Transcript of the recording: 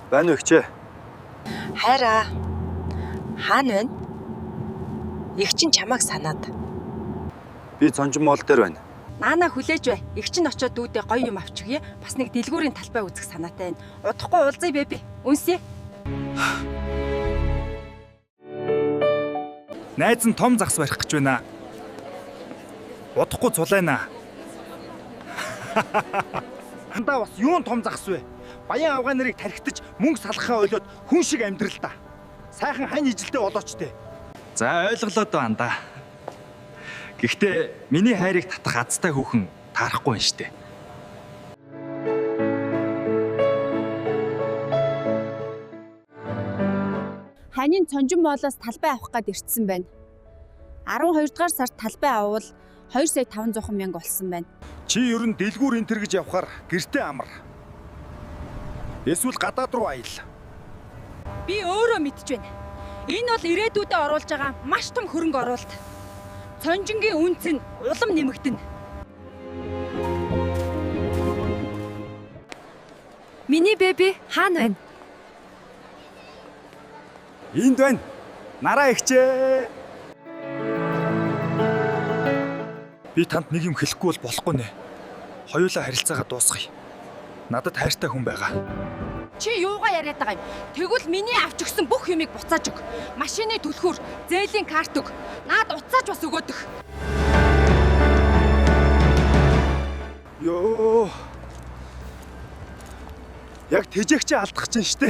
Байна уу ихчээ? Хайраа. Хаана байна? Их чинь чамайг санаад. Би цонжин моол дээр байна. Наана хүлээж бай. Их чинь очоод дүүдээ гоё юм авчихъя. Бас нэг дэлгүүрийн талбай үзэх санаатай байна. Удахгүй уулзъя бэби. Үнсээ. Найз нь том загас барих гэж байна. Удахгүй цулайна. Андаа бас юун том загас вэ? Баян авгаа нарыг тархитаж мөнгө салгахаа ойлоод хүн шиг амьдрал та. Сайхан хань ижилтэй болооч те. За ойлголоо доо андаа. Гэхдээ миний хайрыг татах азтай хүүхэн таарахгүй байна штэ. Ханийн цонжин моолоос талбай авах гээд ирсэн байна. 12 дугаар сард талбай авал 2,500,000 болсон байна. Чи ер нь дэлгүүр энтер гэж явхаар гэртээ амар. Эсвэл гадаад руу аял. Би өөрөө мэдж байна. Энэ бол ирээдүйдээ оруулж байгаа маш том хөрөнгө оруулалт. Цонжингийн үнц нь улам нэмэгдэнэ. Миний беби хаана байна? Энд байна. Нараа ихчээ. Би танд нэг юм хэлэхгүй бол болохгүй нэ. Хоёулаа харилцаагаа дуусгая. Надад хайртай хүн байгаа. Чи юугаа яриад байгаа юм? Тэгвэл миний авч өгсөн бүх юмыг буцааж өг. Машины түлхүүр, зээлийн карт өг. Наад уцааж бас өгөөдөх. Йоо. Яг тэжээгчээ алдах чинь штэ.